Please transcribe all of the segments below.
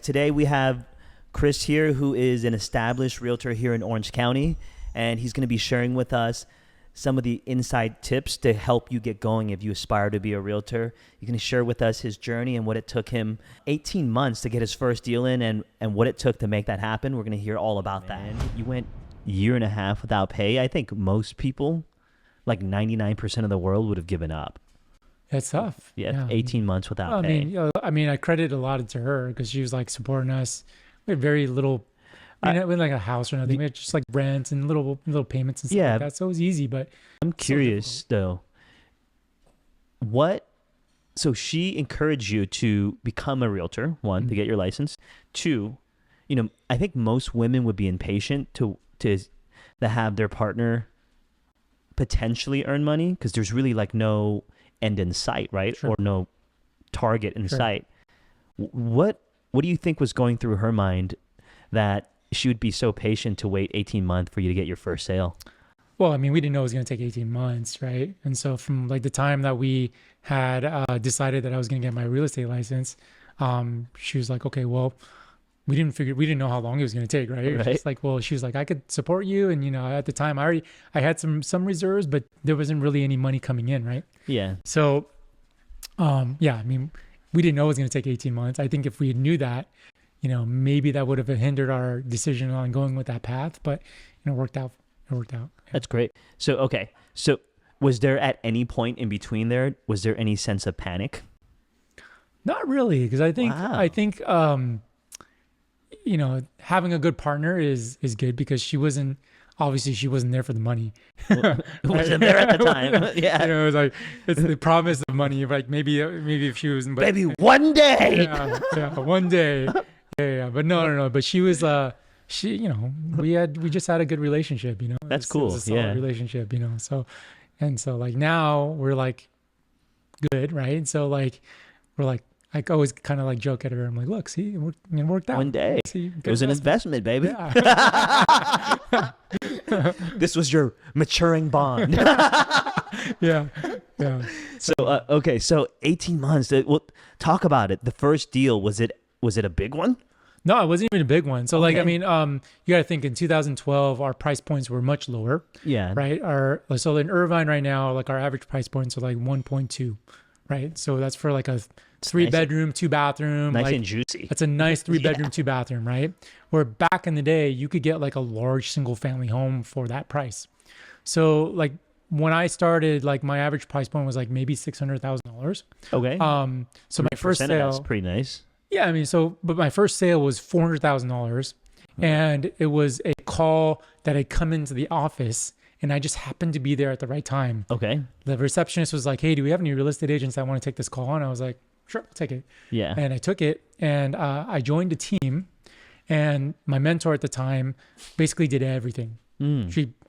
Today we have Chris here, who is an established realtor here in Orange County, and he's going to be sharing with us some of the inside tips to help you get going if you aspire to be a realtor. He's going to share with us his journey and what it took him 18 months to get his first deal in and what it took to make that happen. We're going to hear all about that. You went a year and a half without pay. I think most people, like 99% of the world, would have given up. It's tough. Yeah, 18 months without pay. I credit a lot to her because she was like supporting us. We had very little, we didn't have like a house or nothing. We had just like rent and little payments and stuff like that. So it was easy, but I'm curious though. So she encouraged you to become a realtor, one, to get your license. Two, I think most women would be impatient to have their partner potentially earn money because there's really like no end in sight, right? Sure. Or no target in sight. What do you think was going through her mind that she would be so patient to wait 18 months for you to get your first sale? Well, we didn't know it was going to take 18 months, right? And so from like the time that we had decided that I was going to get my real estate license, she was like, okay, well, we didn't know how long it was going to take, right? Just like, well, she was like, I could support you. And, at the time I had some reserves, but there wasn't really any money coming in, right? Yeah. So, we didn't know it was going to take 18 months. I think if we knew that, maybe that would have hindered our decision on going with that path, but it worked out. Yeah. That's great. So, okay. So was there at any point in between there, was there any sense of panic? Not really. Because I think, having a good partner is good because she wasn't there for the money. Wasn't there at the time. Yeah. It was like, it's the promise of money. Like maybe if she was, maybe one day. Yeah, one day. Yeah. But no. But she was, we just had a good relationship, That's cool. It was a solid relationship, So like now we're like good, right? So like, we're like, I always kind of like joke at her. I'm like, look, see, it worked out. One day. See, it was an investment, baby. Yeah. This was your maturing bond. Yeah. So, okay. So 18 months. Well, talk about it. The first deal, was it a big one? No, it wasn't even a big one. So you got to think in 2012, our price points were much lower. Yeah. Right. So in Irvine right now, like our average price points are like 1.2. Right. So that's for like a 3-bedroom, 2-bathroom. Nice and juicy. That's a nice 3-bedroom, 2-bathroom, right? Where back in the day, you could get like a large single family home for that price. So like when I started, like my average price point was like maybe $600,000. Okay. So my first sale, that's pretty nice. Yeah, but my first sale was $400,000, and it was a call that had come into the office, and I just happened to be there at the right time. Okay. The receptionist was like, "Hey, do we have any real estate agents that want to take this call?" And I was like, "Sure, I'll take it." Yeah. And I took it, and I joined a team, and my mentor at the time basically did everything.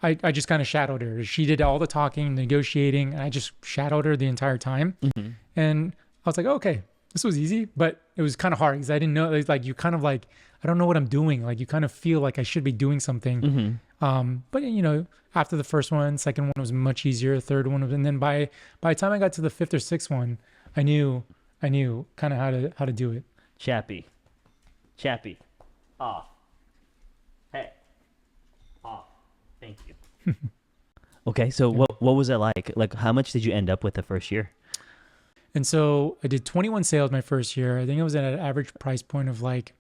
I just kind of shadowed her. She did all the talking, negotiating, and I just shadowed her the entire time. Mm-hmm. And I was like, okay, this was easy, but it was kind of hard because I didn't know. Like you kind of like, I don't know what I'm doing. Like you kind of feel like I should be doing something. Mm-hmm. But after the first one, second one was much easier. Third one was, and then by the time I got to the fifth or sixth one, I knew kind of how to do it. Chappy. Off. Hey. Off. Thank you. Okay, so what was it like? Like how much did you end up with the first year? And so I did 21 sales my first year. I think it was at an average price point of like.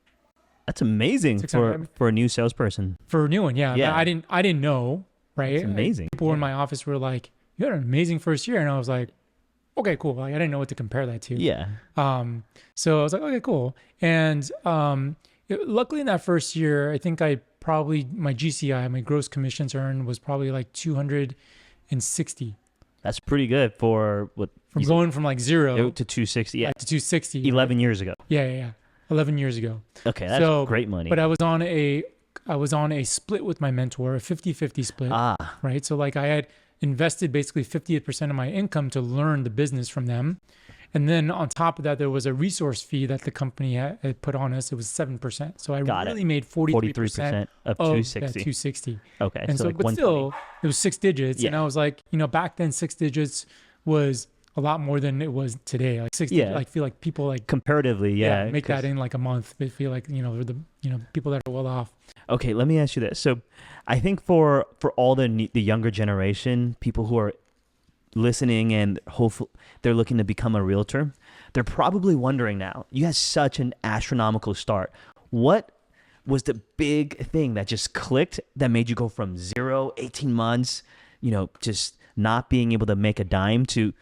That's amazing for a new salesperson. For a new one, yeah. I didn't know, right? It's amazing. People in my office were like, "You had an amazing first year," and I was like, "Okay, cool." Like I didn't know what to compare that to. Yeah. So I was like, "Okay, cool." And luckily in that first year, I think my GCI, my gross commissions earned was probably like 260. That's pretty good for what? From going from like 0 to 260. Yeah. To 260. 11 years ago. Yeah. 11 years ago. Okay, that's great money. But I was on a split with my mentor, a 50-50 split. Right. So like I had invested basically 50% of my income to learn the business from them. And then on top of that, there was a resource fee that the company had put on us. It was 7%. So I really made 43% of 260. 260. Okay. And so but still, it was 6 digits. Yeah. And I was like, back then 6 digits was a lot more than it was today. Like 60, like feel like people like comparatively, make that in like a month. They feel like, you know, they're the, you know, people that are well off. Okay, let me ask you this. So I think for all the younger generation, people who are listening and hopefully they're looking to become a realtor, they're probably wondering now, you had such an astronomical start. What was the big thing that just clicked that made you go from 18 months, you know, just not being able to make a dime to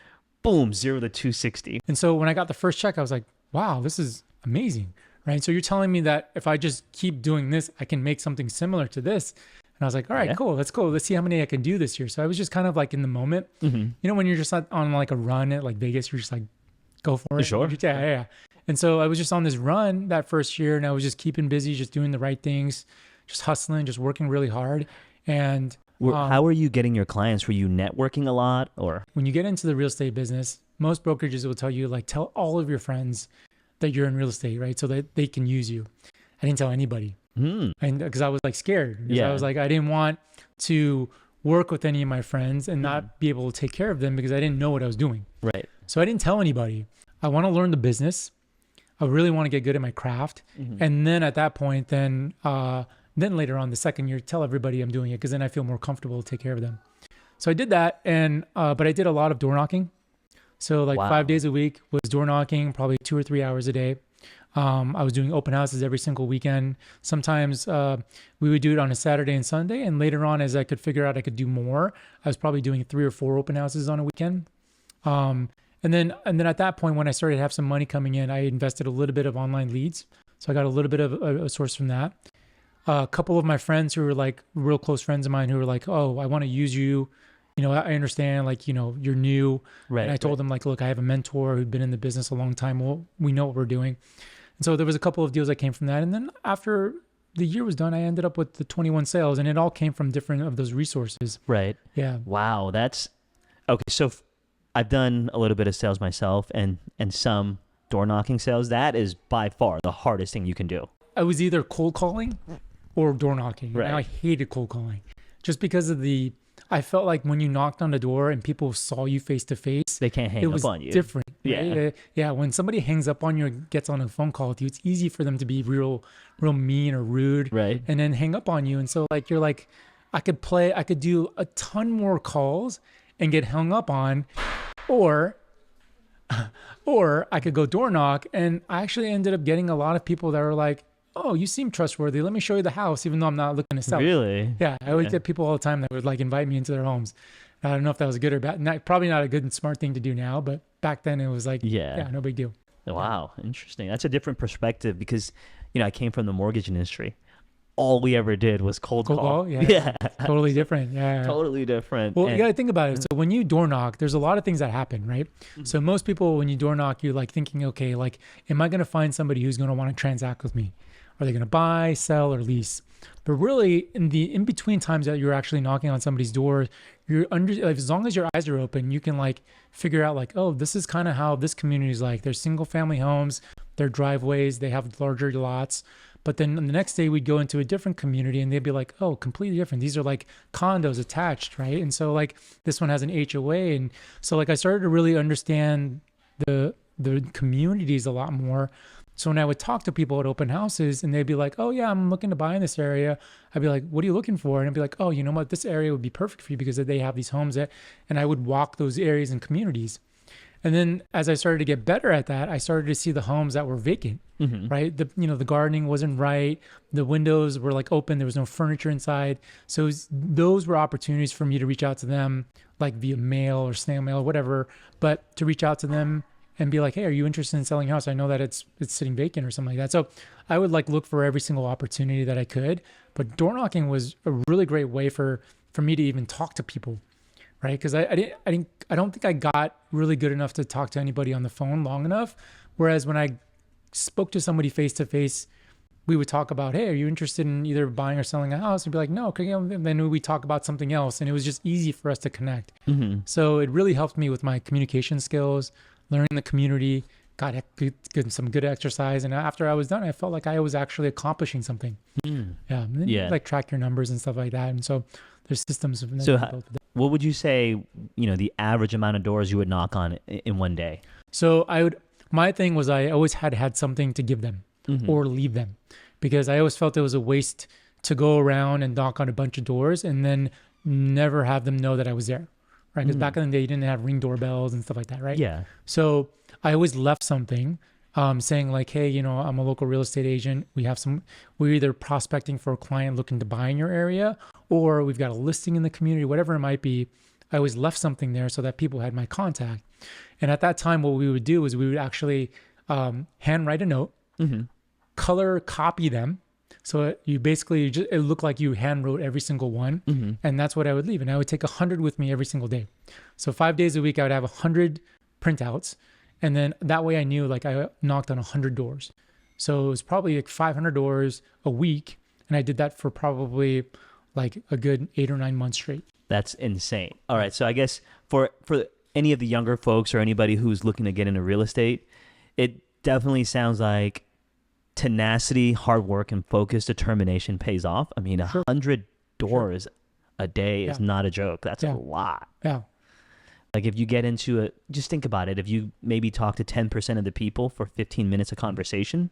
boom, 0 to 260? And so when I got the first check, I was like, wow, this is amazing, right? So you're telling me that if I just keep doing this, I can make something similar to this. And I was like, all right, cool. Let's go. Let's see how many I can do this year. So I was just kind of like in the moment. You know, when you're just on like a run at like Vegas, you're just like, go for it. Sure. Yeah. And so I was just on this run that first year, and I was just keeping busy, just doing the right things, just hustling, just working really hard. And how were you getting your clients? Were you networking a lot, or? When you get into the real estate business, most brokerages will tell you, like, tell all of your friends that you're in real estate, right? So that they can use you. I didn't tell anybody. And because I was like scared. I was like, I didn't want to work with any of my friends and not be able to take care of them because I didn't know what I was doing. Right. So I didn't tell anybody. I want to learn the business. I really want to get good at my craft. And then at that point, then later on the second year, tell everybody I'm doing it, because then I feel more comfortable to take care of them. So I did that. And, but I did a lot of door knocking. So like 5 days a week was door knocking, probably 2 or 3 hours a day. I was doing open houses every single weekend. Sometimes we would do it on a Saturday and Sunday. And later on, as I could figure out I could do more, I was probably doing 3 or 4 open houses on a weekend. And then at that point, when I started to have some money coming in, I invested a little bit of online leads. So I got a little bit of a source from that. A couple of my friends who were like real close friends of mine who were like, oh, I want to use you. You know, I understand, like, you know, you're new. Right. And I told them, like, look, I have a mentor who'd been in the business a long time. Well, we know what we're doing. And so there was a couple of deals that came from that. And then after the year was done, I ended up with the 21 sales, and it all came from different of those resources. Right. Yeah. Wow. That's okay. So I've done a little bit of sales myself and some door knocking sales. That is by far the hardest thing you can do. I was either cold calling or door knocking. Right. And I hated cold calling just because of I felt like when you knocked on the door and people saw you face to face, they can't hang up on you. It was different. Yeah. Right? Yeah. When somebody hangs up on you or gets on a phone call with you, it's easy for them to be real mean or rude. Right. And then hang up on you. And so like, you're like, I could do a ton more calls and get hung up on, or I could go door knock. And I actually ended up getting a lot of people that were like, oh, you seem trustworthy. Let me show you the house, even though I'm not looking to sell. Really? Yeah. I always get people all the time that would like invite me into their homes. I don't know if that was good or bad. Probably not a good and smart thing to do now, but back then it was like, yeah, no big deal. Wow. Interesting. That's a different perspective because, you know, I came from the mortgage industry. All we ever did was cold call. Yeah. Totally different. Yeah. Totally different. Well, you got to think about it. So when you door knock, there's a lot of things that happen, right? So most people, when you door knock, you're like thinking, okay, like, am I going to find somebody who's going to want to transact with me? Are they going to buy, sell, or lease? But really, in the in-between times that you're actually knocking on somebody's door, as long as your eyes are open, you can like figure out like, oh, this is kind of how this community is like. There's single-family homes, their driveways, they have larger lots. But then the next day we'd go into a different community and they'd be like, oh, completely different. These are like condos attached, right? And so like this one has an HOA. And so like I started to really understand the communities a lot more. So when I would talk to people at open houses and they'd be like, oh yeah, I'm looking to buy in this area. I'd be like, what are you looking for? And I'd be like, oh, you know what? This area would be perfect for you because they have these homes and I would walk those areas and communities. And then as I started to get better at that, I started to see the homes that were vacant, right? The gardening wasn't right. The windows were like open. There was no furniture inside. So those were opportunities for me to reach out to them, like via mail or snail mail or whatever, but to reach out to them and be like, hey, are you interested in selling a house? I know that it's sitting vacant or something like that. So I would like look for every single opportunity that I could. But door knocking was a really great way for me to even talk to people, right? Because I don't think I got really good enough to talk to anybody on the phone long enough. Whereas when I spoke to somebody face to face, we would talk about, hey, are you interested in either buying or selling a house? And be like, no. And then we talk about something else. And it was just easy for us to connect. So it really helped me with my communication skills, learning the community, got some good exercise. And after I was done, I felt like I was actually accomplishing something. Yeah. And then you like track your numbers and stuff like that. And so there's systems. what would you say, the average amount of doors you would knock on in one day? So my thing was I always had something to give them or leave them, because I always felt it was a waste to go around and knock on a bunch of doors and then never have them know that I was there, right? Because back in the day, you didn't have Ring doorbells and stuff like that, right? Yeah. So I always left something saying like, hey, I'm a local real estate agent. We're either prospecting for a client looking to buy in your area, or we've got a listing in the community, whatever it might be. I always left something there so that people had my contact. And at that time, what we would do is we would actually handwrite a note, color copy them. So it looked like you hand wrote every single one. And that's what I would leave. And I would take 100 with me every single day. So 5 days a week, I would have 100 printouts. And then that way I knew like I knocked on 100 doors. So it was probably like 500 doors a week. And I did that for probably like a good 8 or 9 months straight. That's insane. All right. So I guess for any of the younger folks or anybody who's looking to get into real estate, it definitely sounds like tenacity, hard work, and focus, determination pays off. I mean, 100 doors a day is not a joke. That's a lot. Yeah. Like if you get into it, just think about it. If you maybe talk to 10% of the people for 15 minutes of conversation,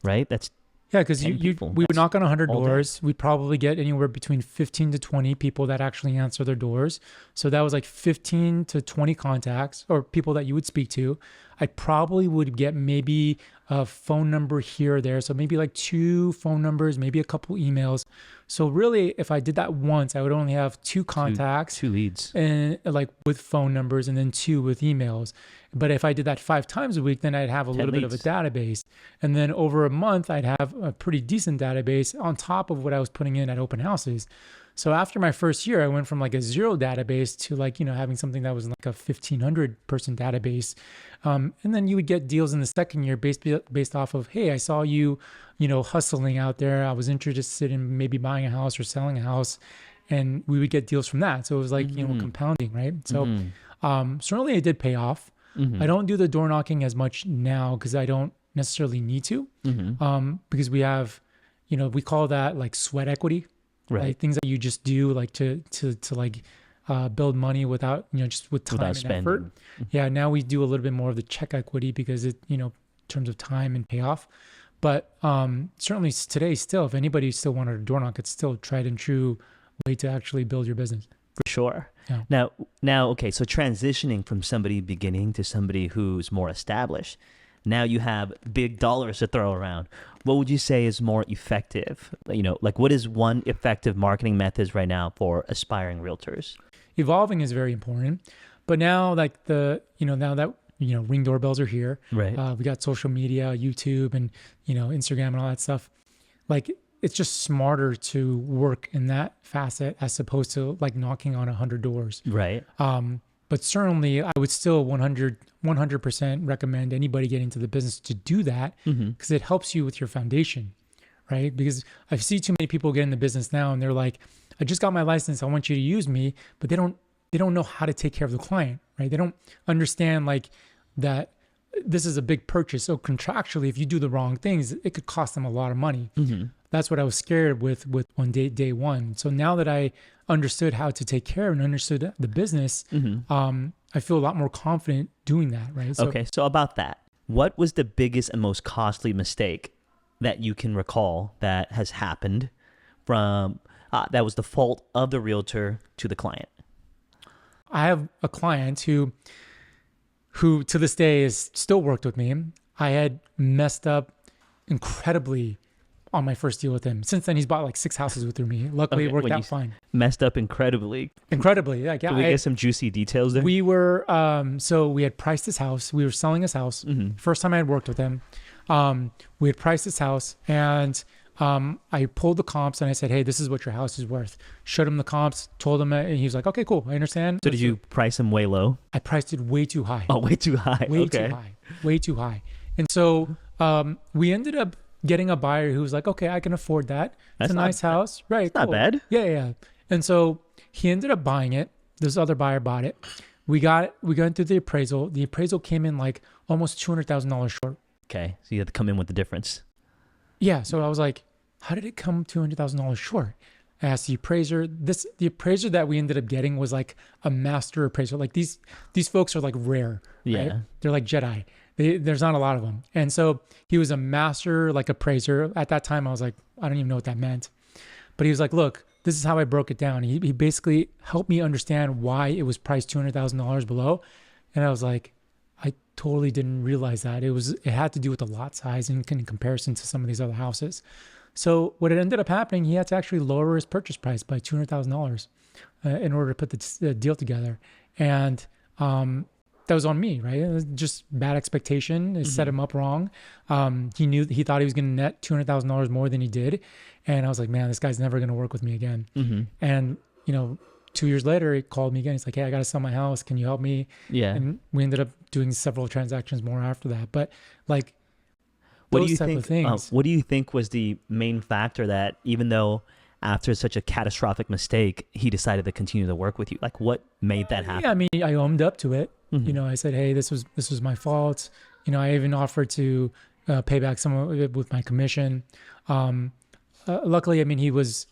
right? That's because we would knock on 100 doors. We'd probably get anywhere between 15 to 20 people that actually answer their doors. So that was like 15 to 20 contacts or people that you would speak to. I probably would get maybe a phone number here or there. So maybe like 2 phone numbers, maybe a couple emails. So really, if I did that once, I would only have 2 contacts, 2 leads, and like with phone numbers, and then 2 with emails. But if I did that 5 times a week, then I'd have a little bit of a database. And then over a month, I'd have a pretty decent database on top of what I was putting in at open houses. So after my first year, I went from like a 0 database to like, having something that was like a 1,500 person database. And then you would get deals in the second year based off of, hey, I saw you, hustling out there. I was interested in maybe buying a house or selling a house. And we would get deals from that. So it was like, compounding, right? So certainly it did pay off. I don't do the door knocking as much now because I don't necessarily need to, because we have, we call that like sweat equity. Right. Like things that you just do like to like build money without, just with time and effort. Yeah. Now we do a little bit more of the check equity because it, in terms of time and payoff. But certainly today still, if anybody still wanted a door knock, it's still a tried and true way to actually build your business. For sure. Yeah. Now, okay. So transitioning from somebody beginning to somebody who's more established, now you have big dollars to throw around. What would you say is more effective? Like what is one effective marketing methods right now for aspiring realtors? Evolving is very important. But now like now that, Ring doorbells are here. Right. We got social media, YouTube and, Instagram and all that stuff. Like it's just smarter to work in that facet as opposed to like knocking on 100 doors. Right. But certainly I would still 100% recommend anybody getting into the business to do that because it helps you with your foundation, right? Because I see too many people get in the business now and they're like, I just got my license. I want you to use me, but they don't know how to take care of the client, right? They don't understand like that this is a big purchase. So contractually, if you do the wrong things, it could cost them a lot of money. That's what I was scared with on day one. So now that I understood how to take care and understood the business, I feel a lot more confident doing that, right? So about that, what was the biggest and most costly mistake that you can recall that has happened from that was the fault of the realtor to the client? I have a client who to this day is still worked with me. I had messed up incredibly on my first deal with him. Since then, he's bought like 6 houses with me. Luckily, it worked out fine. Messed up incredibly. Like, Can we get some juicy details there? We were, so we had priced his house. We were selling his house. First time I had worked with him. We had priced his house and I pulled the comps and I said, hey, this is what your house is worth. Showed him the comps, told him, and he was like, okay, cool. I understand. So did you price him way low? I priced it way too high. Oh, way too high. Way too high. And so we ended up getting a buyer who was like, okay, I can afford that. It's a nice house. Right. Not bad. Yeah. And so he ended up buying it. This other buyer bought it. We got into the appraisal. The appraisal came in like almost $200,000 short. Okay. So you had to come in with the difference. Yeah. So I was like, how did it come $200,000 short? I asked the appraiser. The appraiser that we ended up getting was like a master appraiser. Like these folks are like rare. Yeah. Right? They're like Jedi. There's not a lot of them. And so he was a master like appraiser. At that time, I was like, I don't even know what that meant. But he was like, look, this is how I broke it down. He basically helped me understand why it was priced $200,000 below. And I was like, I totally didn't realize that. It had to do with the lot size in comparison to some of these other houses. So what it ended up happening, he had to actually lower his purchase price by $200,000 in order to put the deal together. And that was on me, right? It was just bad expectation. It set him up wrong. He thought he was going to net $200,000 more than he did. And I was like, man, this guy's never going to work with me again. And, 2 years later, he called me again. He's like, hey, I got to sell my house. Can you help me? Yeah. And we ended up doing several transactions more after that. But like, what do you think was the main factor that, even though after such a catastrophic mistake, he decided to continue to work with you? Like, what made that happen? Yeah, I mean, I owned up to it. I said, hey, this was my fault. I even offered to pay back some of it with my commission. Luckily, I mean, he was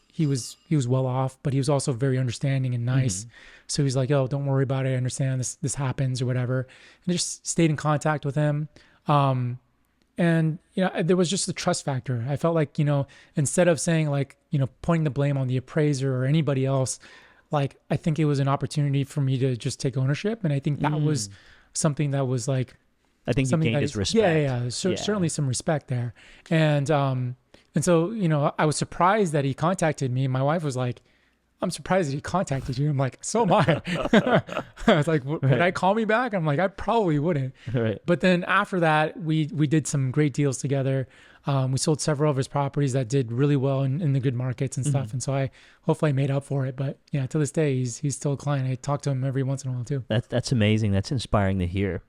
well off, but he was also very understanding and nice. So he's like, oh, don't worry about it. I understand this happens or whatever. And I just stayed in contact with him. And, there was just a trust factor. I felt like, instead of saying like, pointing the blame on the appraiser or anybody else, like, I think it was an opportunity for me to just take ownership. And I think that was something that was like, I think you gained his respect. Yeah. Certainly some respect there. And so, I was surprised that he contacted me. My wife was like, I'm surprised that he contacted you. I'm like, so am I. I was like, would I call me back? I'm like, I probably wouldn't. Right. But then after that, we did some great deals together. We sold several of his properties that did really well in the good markets and stuff. And so I hopefully made up for it. But yeah, to this day, he's still a client. I talk to him every once in a while too. That's amazing. That's inspiring to hear.